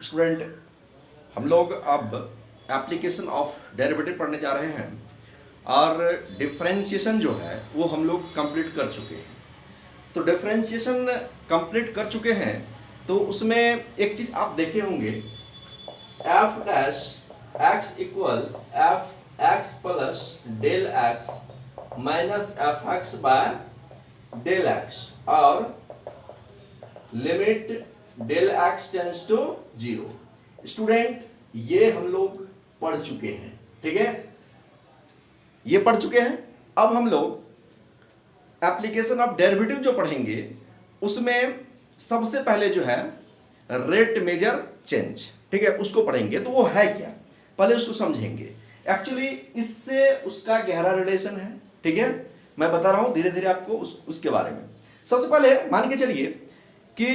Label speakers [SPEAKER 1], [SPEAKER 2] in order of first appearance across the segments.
[SPEAKER 1] Student, हम लोग अब एप्लीकेशन ऑफ डेरिवेटिव पढ़ने जा रहे हैं और डिफरेंशिएशन जो है वो हम लोग कंप्लीट कर चुके हैं। तो डिफरेंशिएशन कंप्लीट कर चुके हैं तो उसमें एक चीज़ आप देखे होंगे, f dash x equal f x plus del x minus f x by del x और limit del x tends to 0। Student, ये हम लोग पढ़ चुके हैं, ठीक है, ये पढ़ चुके हैं। अब हम लोग एप्लीकेशन ऑफ डेरिवेटिव जो पढ़ेंगे उसमें सबसे पहले जो है रेट मेजर चेंज, ठीक है, उसको पढ़ेंगे। तो वो है क्या, पहले उसको समझेंगे। एक्चुअली इससे उसका गहरा रिलेशन है, ठीक है, मैं बता रहा हूं धीरे धीरे आपको उसके बारे में। सबसे पहले मान के चलिए कि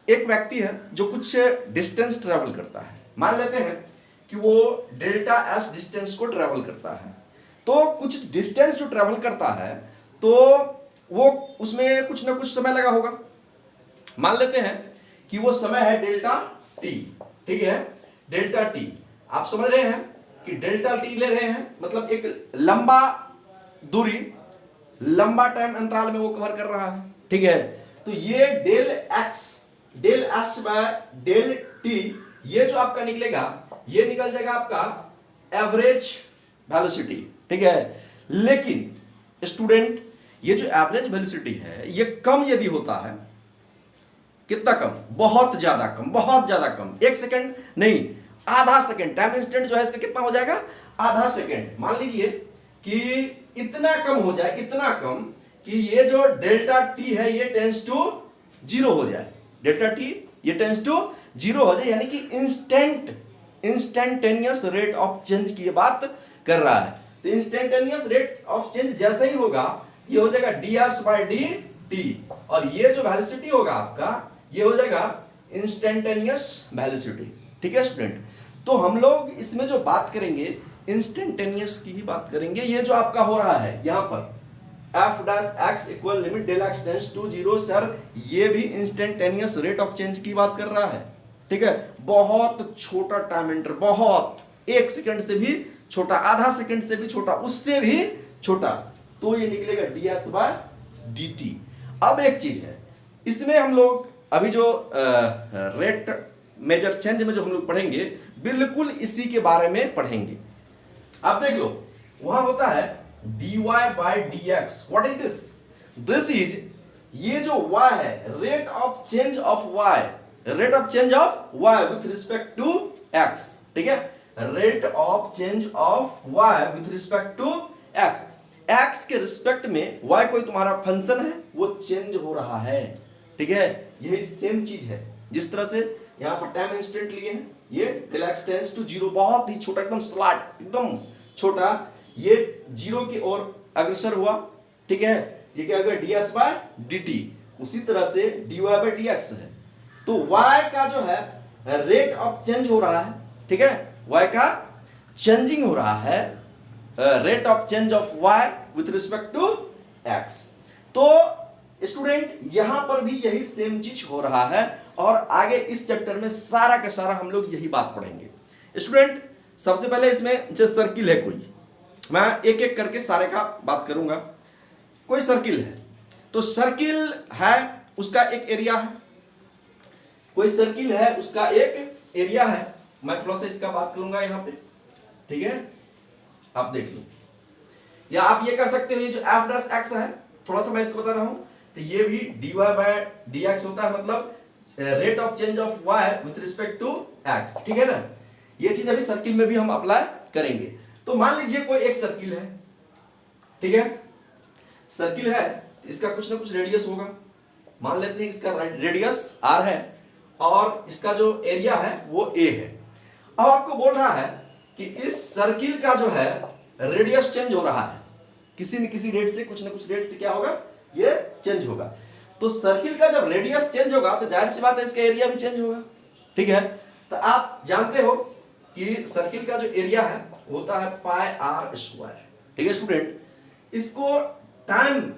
[SPEAKER 1] एक व्यक्ति है जो कुछ डिस्टेंस ट्रेवल करता है। मान लेते हैं कि वो डेल्टा एस डिस्टेंस को ट्रेवल करता है। तो कुछ डिस्टेंस जो ट्रेवल करता है तो वो उसमें कुछ ना कुछ समय लगा होगा। मान लेते हैं कि वो समय है डेल्टा टी, ठीक है, डेल्टा टी। आप समझ रहे हैं कि डेल्टा टी ले रहे हैं, मतलब एक लंबा दूरी, लंबा टाइम अंतराल में वो कवर कर रहा है, ठीक है। तो ये del x by del t, ये जो आपका निकलेगा ये निकल जाएगा आपका एवरेज वेलोसिटी, ठीक है। लेकिन स्टूडेंट, ये जो एवरेज वेलोसिटी है ये कम यदि होता है, कितना कम, बहुत ज्यादा कम, बहुत ज्यादा कम, 1 सेकंड नहीं, आधा सेकंड, टाइम इंस्टेंट जो है इसका कितना हो जाएगा, आधा सेकंड। मान लीजिए कि इतना कम हो जाए, इतना कम कि ये जो डेल्टा टी है ये टेंस टू 0 हो जाए, डेल्टा टी ये टेंस टू 0 हो जाए, यानी कि इंस्टेंटेनियस रेट ऑफ चेंज की ये बात कर रहा है। तो इंस्टेंटेनियस रेट ऑफ चेंज जैसे ही होगा ये हो जाएगा ds बाय डी टी, और ये जो वेलोसिटी होगा आपका ये हो जाएगा इंस्टेंटेनियस वेलोसिटी, ठीक है स्टूडेंट। तो हम लोग इसमें जो बात करेंगे इंस्टेंटेनियस की ही बात करेंगे। ये जो आपका हो रहा है यहां पर f dash x equal limit del x tends to 0, sir ये भी इंस्टेंटेनियस रेट ऑफ चेंज की बात कर रहा है, ठीक है। बहुत छोटा टाइम इंटरवल, बहुत, 1 सेकंड से भी छोटा, आधा सेकंड से भी छोटा, उससे भी छोटा, तो ये निकलेगा ds बाय dt। अब एक चीज है, इसमें हम लोग अभी जो रेट मेजर चेंज में जो हम लोग पढ़ेंगे बिल्कुल इसी के बारे में पढ़ेंगे। आप देख लो वहां होता है dy by dx। What is this? This is, ये जो y है, rate of change of y, rate of change of y with respect to x, ठीक है, rate of change of y with respect to x। x के respect में y कोई तुम्हारा function है, वो चेंज हो रहा है, ठीक है। यही सेम चीज है जिस तरह से यहां पर टाइम इंस्टेंट लिए हैं, ये डेल एक्स टेंस टू 0, बहुत ही छोटा, एकदम स्लाइट, एकदम छोटा, ये 0 की ओर अग्रसर हुआ, ठीक है। ये क्या होगा ds बाय dt। उसी तरह से dy बाय dx है। तो y का जो है रेट ऑफ चेंज हो रहा है, ठीक है, y का चेंजिंग हो रहा है, rate of change of y with respect to x। तो स्टूडेंट यहां पर भी यही सेम चीज हो रहा है और आगे इस चैप्टर में सारा का सारा हम लोग यही बात पढ़ेंगे। स्टूडेंट, सबसे पहले इसमें जो सर्किल है, कोई, मैं एक एक करके सारे का बात करूंगा। कोई सर्किल है तो सर्किल है, उसका एक एरिया है, कोई सर्किल है उसका एक एरिया है। मैं थोड़ा सा इसका बात करूंगा यहां पे, ठीक है, आप देख लो, या आप ये कह सकते हो ये जो एफ डैश एक्स है, थोड़ा सा मैं इसको बता रहा हूं, तो ये भी dy बाय dx होता है, मतलब rate of change of y with respect to x, ठीक है ना। ये चीज अभी सर्किल में भी हम अप्लाई करेंगे। तो मान लीजिए कोई एक सर्किल है, ठीक है, सर्किल है, इसका कुछ ना कुछ रेडियस होगा। मान लेते हैं इसका रेडियस r है और इसका जो एरिया है वो a है। अब आपको बोल रहा है कि इस सर्किल का जो है रेडियस चेंज हो रहा है, किसी न किसी रेट से, कुछ ना कुछ रेट से क्या होगा, ये चेंज होगा। तो सर्किल का जब रेडियस चेंज होगा तो जाहिर सी बात है इसका एरिया भी चेंज होगा, ठीक है। तो आप जानते हो कि सर्किल का जो एरिया है होता है पाई आर स्क्वायर, ठीक है स्टूडेंट। इसको टाइम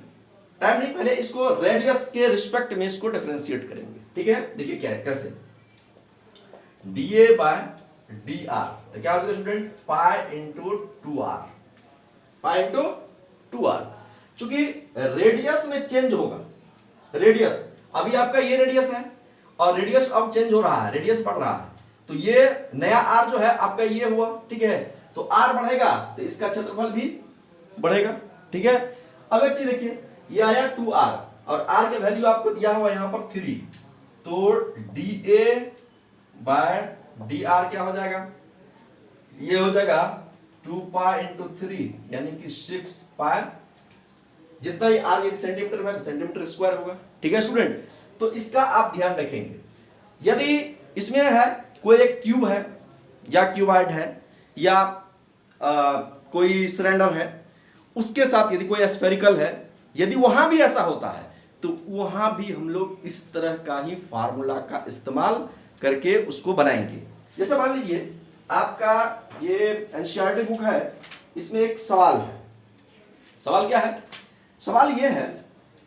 [SPEAKER 1] नहीं, पहले इसको रेडियस के रिस्पेक्ट में इसको डिफरेंशिएट करेंगे, ठीक है। देखिए क्या है, कैसे d a by d r, तो क्या हो जाएगा student, pi into 2r, pi into 2r। चूंकि रेडियस में चेंज होगा, रेडियस अभी आपका ये रेडियस है और रेडियस अब चेंज हो रहा है, रेडियस बढ़ रहा है, तो ये नया r जो है आपका ये हुआ, ठीक है, तो r बढ़ेगा तो इसका क्षेत्रफल भी बढ़ेगा, ठीक है। अब एक चीज देखिए, ये आया 2r और r के वैल्यू आपको दिया हुआ यहां पर 3, तो dA बाय dr क्या हो जाएगा, ये हो जाएगा 2 पाई इंटू 3 यानी कि 6 पाई, जितना ही r यदि सेंटीमीटर में सेंटीमीटर स्क्वायर होगा, ठीक है स्टूडेंट। तो इसका आप ध्यान रखेंगे, यदि इसमें है कोई एक क्यूब है या क्यूबॉइड है या कोई सिलेंडर है, उसके साथ यदि कोई स्फेरिकल है, यदि वहां भी ऐसा होता है तो वहां भी हम लोग इस तरह का ही फार्मूला का इस्तेमाल करके उसको बनाएंगे। जैसे मान लीजिए आपका ये एनसीईआरटी बुक है, इसमें एक सवाल है। सवाल क्या है? सवाल ये है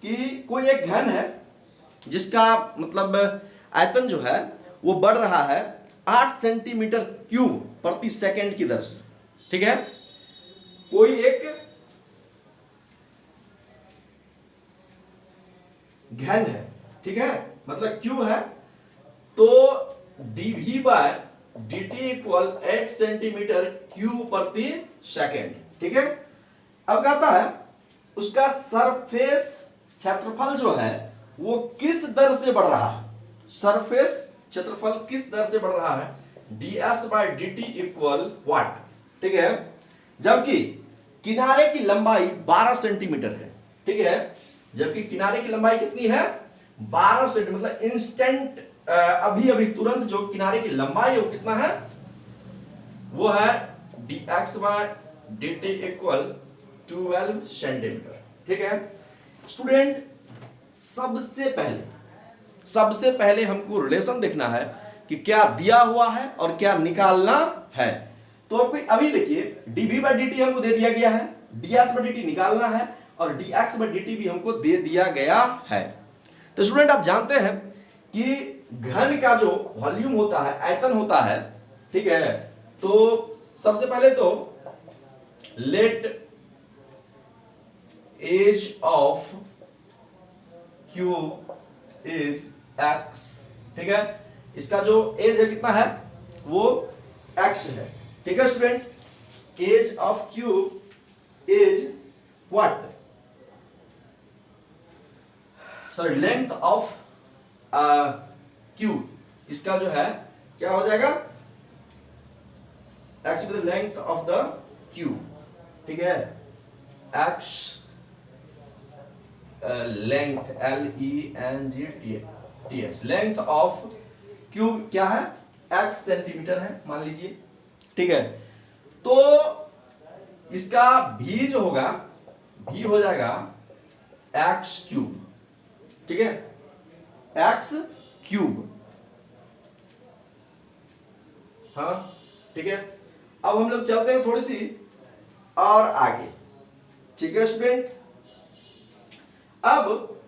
[SPEAKER 1] कि कोई एक घन है जिसका मतलब आयतन जो है वो बढ़ रहा है 8 सेंटीमीटर क्यूब प्रति सेकंड की दर से, ठीक है। कोई एक घन है, ठीक है, मतलब क्यूब है, तो dv by dt equal 8 centimetre cube प्रति सेकंड, ठीक है। अब कहता है उसका सरफेस क्षेत्रफल जो है वो किस दर से बढ़ रहा है, सरफेस क्षेत्रफल किस दर से बढ़ रहा है, ds by dt equal what, ठीक है। जबकि किनारे की लंबाई 12 सेंटीमीटर है, ठीक है, जबकि किनारे की लंबाई कितनी है, 12 सेंटीमीटर, मतलब इंस्टेंट अभी अभी तुरंत जो किनारे की लंबाई है वो कितना है, वो है dx by dt equal 12 centimetre, ठीक है। स्टूडेंट सबसे पहले हमको रिलेशन देखना है कि क्या दिया हुआ है और क्या निकालना है। तो अभी देखिए dv बाय dt हमको दे दिया गया है, ds बाय dt निकालना है और dx बाय dt भी हमको दे दिया गया है। तो स्टूडेंट आप जानते हैं कि घन का जो वॉल्यूम होता है, आयतन होता है, ठीक है, तो सबसे पहले तो let edge of cube is x, ठीक है, इसका जो एज है कितना है, वो x है, ठीक है student. As of cube is what, sorry length of cube, इसका जो है क्या हो जाएगा, x is the length of the cube, ठीक है, x length LENGTH, length of cube क्या है, x सेंटीमीटर है मान लीजिए, ठीक है। तो इसका भी जो होगा, भी हो जाएगा x क्यूब, ठीक है, x क्यूब, हाँ ठीक है। अब हम लोग चलते हैं थोड़ी सी और आगे, ठीक है स्टूडेंट। अब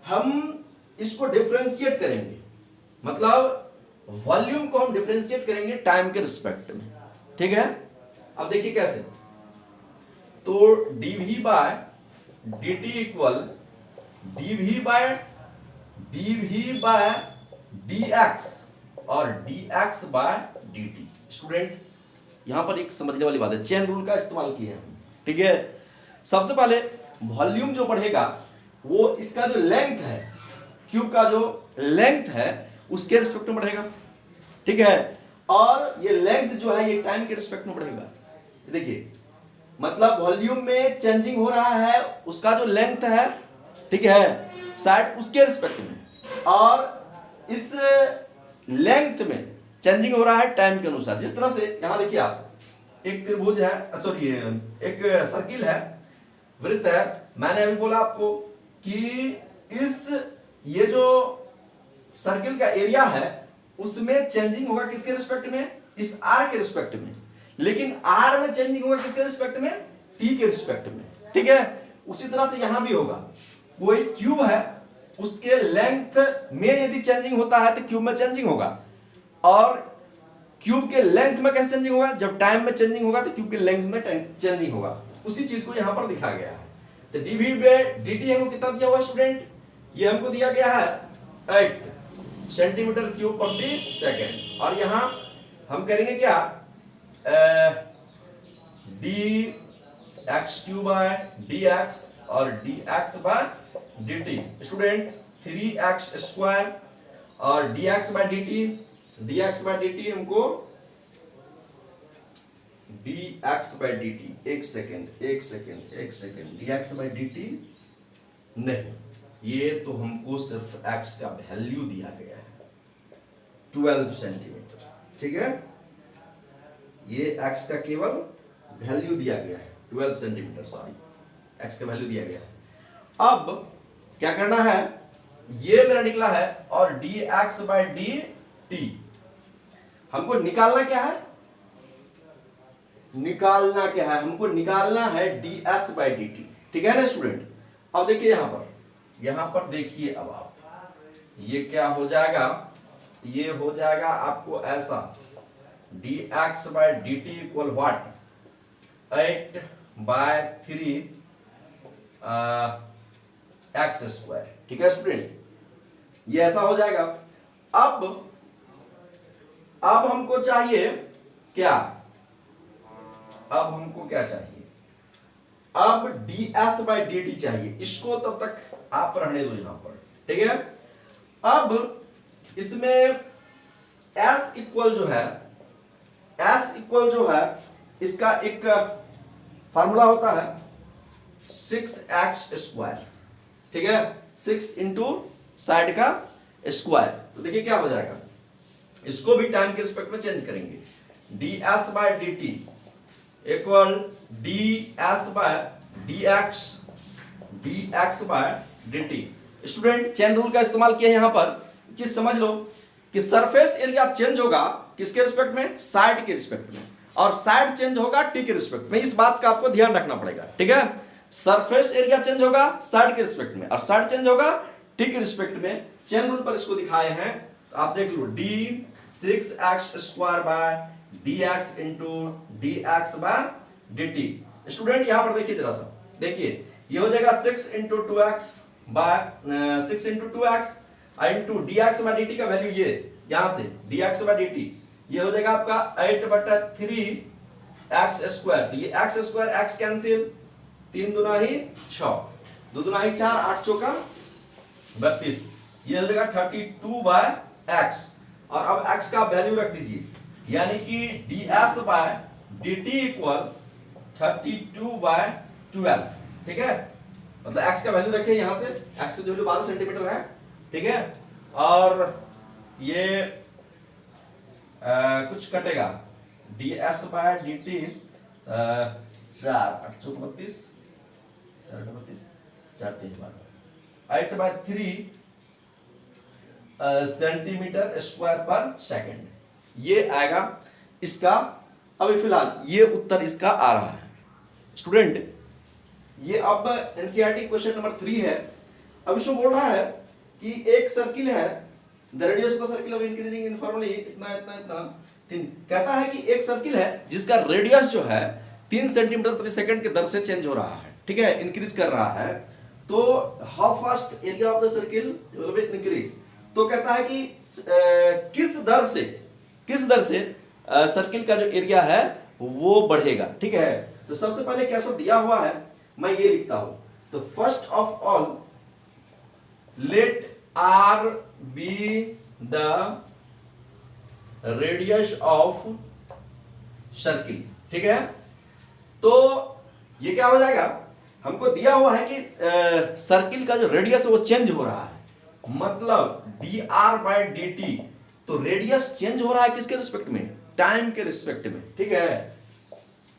[SPEAKER 1] हम इसको डिफरेंशिएट करेंगे, मतलब वॉल्यूम को हम डिफरेंशिएट करेंगे टाइम के रिस्पेक्ट में, ठीक है। अब देखिए कैसे, तो dv by dt equal dv by dx और dx बाय dt। स्टूडेंट यहां पर एक समझने वाली बात है, चेन रूल का इस्तेमाल किया है, ठीक है। सबसे पहले वॉल्यूम जो बढ़ेगा वो इसका जो लेंथ है, क्यूब का जो लेंथ है उसके रिस्पेक्ट में बढ़ेगा, ठीक है, और ये लेंथ जो है ये टाइम के रिस्पेक्ट में बढ़ेगा। देखिए मतलब वॉल्यूम में चेंजिंग हो रहा है, उसका जो लेंथ है, ठीक है, शायद उसके रिस्पेक्ट में, और इस लेंथ में चेंजिंग हो रहा है टाइम के अनुसार। जिस तरह से यहां देखिए आप, एक त्रिभुज है, सॉरी एक सर्किल है, वृत्त है, मैंने अभी बोला आपको कि ये जो सर्किल का एरिया है उसमें चेंजिंग होगा किसके रिस्पेक्ट में, इस r के रिस्पेक्ट में, लेकिन r में चेंजिंग होगा किसके रिस्पेक्ट में, t के रिस्पेक्ट में, ठीक है। उसी तरह से यहां भी होगा, कोई क्यूब है उसके लेंथ में यदि चेंजिंग होता है तो क्यूब में चेंजिंग होगा, और क्यूब के लेंथ में कैसे चेंजिंग होगा, जब टाइम में चेंजिंग होगा तो क्यूब के लेंथ में चेंजिंग होगा, उसी चीज को यहां पर दिखा गया है। तो डीवी बाय डीटी हमको कितना दिया हुआ स्टूडेंट, ये हमको दिया गया है 8 सेंटीमीटर क्यूब प्रति सेकेंड, और यहां हम करेंगे क्या, d x cube by d x और d x by D t. Student 3x square और d x by D t हमको d x by D t, एक second, d x by D t नहीं, ये तो हमको सिर्फ x का वैल्यू दिया गया है 12 सेंटीमीटर, ठीक है, ये x का केवल वैल्यू दिया गया है 12 सेंटीमीटर, सॉरी x का वैल्यू दिया गया है। अब क्या करना है, ये मेरा निकला है, और d x by D t हमको निकालना क्या है, हमको निकालना है d S by D t, ठीक है ना स्टूडेंट। अब देखिए यहां पर देखिए, अब आप ये क्या हो जाएगा, ये हो जाएगा आपको ऐसा, d x by D T equal what, 8/3 x square, ठीक है स्टूडेंट, ये ऐसा हो जाएगा। अब हमको चाहिए क्या, अब हमको क्या चाहिए, अब d S by D t चाहिए, इसको तब तक आप रहने दो यहां पर, ठीक है। अब इसमें s इक्वल जो है इसका एक फार्मूला होता है 6x स्क्वायर, ठीक है, 6 इंटू साइड का स्क्वायर। तो देखिए क्या हो जाएगा, इसको भी टाइम के रिस्पेक्ट में चेंज करेंगे, d S by D T equal d S by d x by D t. Student chain rule का इस्तेमाल किया यहां पर, चीज समझ लो कि सरफेस एरिया चेंज होगा किसके रिस्पेक्ट में, साइड के रिस्पेक्ट में, और साइड चेंज होगा टी के रिस्पेक्ट में, इस बात का आपको ध्यान रखना पड़ेगा, ठीक है। सरफेस एरिया चेंज होगा साइड के रिस्पेक्ट में, और साइड चेंज होगा टी के रिस्पेक्ट में। चेन रूल पर इसको दिखाए हैं, तो आप देख लो, d 6x square by d x into d x by D t. Student यहां पर देखिए, जरा सा देखिए, ये हो जाएगा 6 into 2x by 6 into 2x into d x by D t का वैल्यू, ये यहां से d x by D t, ये हो जाएगा आपका 8/3 एक्स स्क्वायर, ये एक्स स्क्वायर एक्स कैंसिल, 3 दूना ही 6, 2 दूना ही 4, 8 चौका 32, ये हो जाएगा 32/x, और अब x का वैल्यू रख दीजिए, यानी कि D S by D T equal 32/12, ठीक है, मतलब x का वैल्यू रखे यहां से, x की वैल्यू 12 सेंटीमीटर है, ठीक है, और ये कुछ कटेगा, D S by D T 4 8 चौक 32, 4 32, 4 3 12, 8/3 सेंटीमीटर स्क्वायर पर सेकंड, ये आएगा इसका। अभी फिलहाल ये उत्तर इसका आ रहा है स्टूडेंट। ये अब एनसीईआरटी क्वेश्चन नंबर 3 है। अब इसमें बोल रहा है कि एक सर्किल है, the radius of the circle of increasing uniformly इतना इतना इतना 3, कहता है कि एक सर्किल है जिसका रेडियस जो है 3 सेंटीमीटर प्रति सेकंड के दर से चेंज हो रहा है, ठीक है, इंक्रीज कर रहा है। तो how fast area of the circle will increase, तो कहता है कि किस दर से सर्किल का जो एरिया है वो बढ़ेगा, ठीक है। तो सबसे पहले क्या सब दिया हुआ है, मैं ये लिखता हूं, तो first of all let R be the radius of circle, ठीक है। तो ये क्या हो जाएगा, हमको दिया हुआ है कि सर्किल का जो रेडियस है वो चेंज हो रहा है, मतलब D are by D T, तो रेडियस चेंज हो रहा है किसके रिस्पेक्ट में, टाइम के रिस्पेक्ट में, ठीक है,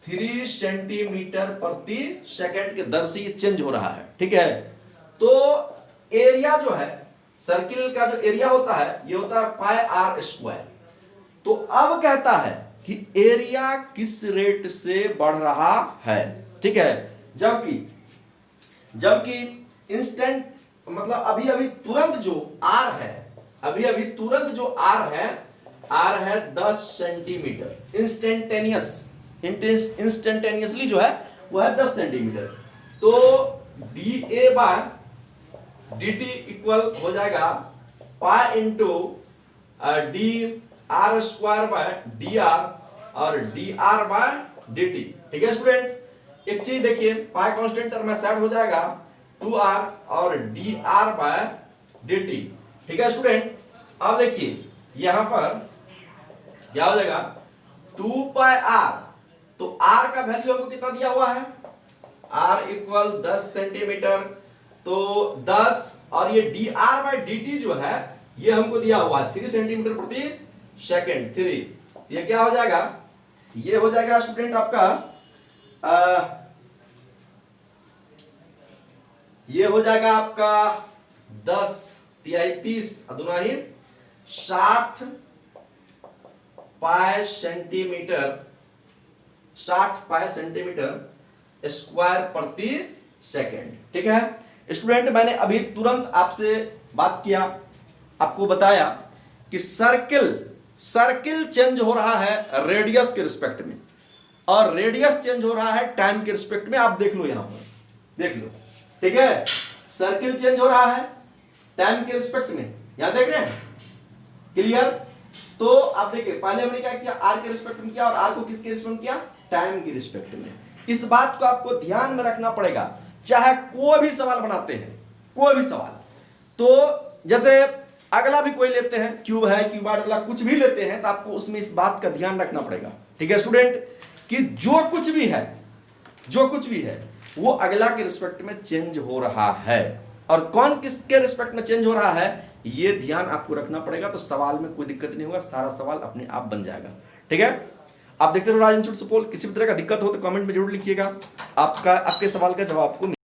[SPEAKER 1] 3 सेंटीमीटर प्रति सेकंड के दर से ये चेंज हो रहा है, ठीक है। तो एरिया जो है, सर्किल का जो एरिया होता है, ये होता है पाई आर स्क्वायर। तो अब कहता है कि एरिया किस रेट से बढ़ रहा है, ठीक है, जबकि इंस्टेंट मतलब अभी तुरंत जो आर है, आर है 10 सेंटीमीटर, इंस्टेंटेनियसली जो है वो है 10 सेंटीमीटर। तो d a by D T equal हो जाएगा pi into d r square by d r और d are by D t. ठीक है स्टूडेंट, एक चीज देखिए, पाई कांस्टेंट टर्म में सेट हो जाएगा 2r और d are by D t. ठीक है स्टूडेंट, अब देखिए यहां पर क्या हो जाएगा 2 पाई आर, तो r का वैल्यू हमको कितना दिया हुआ है, r इक्वल 10 सेंटीमीटर, तो 10 और ये D R by D T जो है ये हमको दिया हुआ है 3 सेंटीमीटर प्रति सेकेंड 3। ये क्या हो जाएगा, ये हो जाएगा स्टूडेंट आपका ये हो जाएगा आपका 10 तिहाई 30 अदुना ही 60 पाई सेंटीमीटर स्क्वायर प्रति सेकेंड। ठीक है स्टूडेंट, मैंने अभी तुरंत आपसे बात किया, आपको बताया कि सर्किल चेंज हो रहा है रेडियस के रिस्पेक्ट में और रेडियस चेंज हो रहा है टाइम के रिस्पेक्ट में। आप देख लो, यहां पर देख लो। ठीक है, सर्किल चेंज हो रहा है टाइम के रिस्पेक्ट में, यहां देख रहे हैं, क्लियर। तो आप देखिए पहले हमने क्या किया, आर के रिस्पेक्ट में किया और आर को किसके रिस्पेक्ट में किया, टाइम के रिस्पेक्ट में। इस बात को आपको ध्यान में रखना पड़ेगा, चाहे कोई भी सवाल बनाते हैं, कोई भी सवाल, तो जैसे अगला भी कोई लेते हैं, क्यूब है, क्यूबाइड वाला कुछ भी लेते हैं, तो आपको उसमें इस बात का ध्यान रखना पड़ेगा। ठीक है स्टूडेंट, कि जो कुछ भी है वो अगला के रिस्पेक्ट में चेंज हो रहा है, और कौन किसके रिस्पेक्ट में चेंज हो रहा है ये ध्यान आपको रखना पड़ेगा। तो सवाल में कोई दिक्कत नहीं होगा, सारा सवाल अपने आप बन जाएगा। ठीक है, आप देखते रहो राज इंस्टीट्यूट सुपौल। किसी भी तरह का दिक्कत हो तो कमेंट में जरूर लिखिएगा, आपके सवाल का जवाब आपको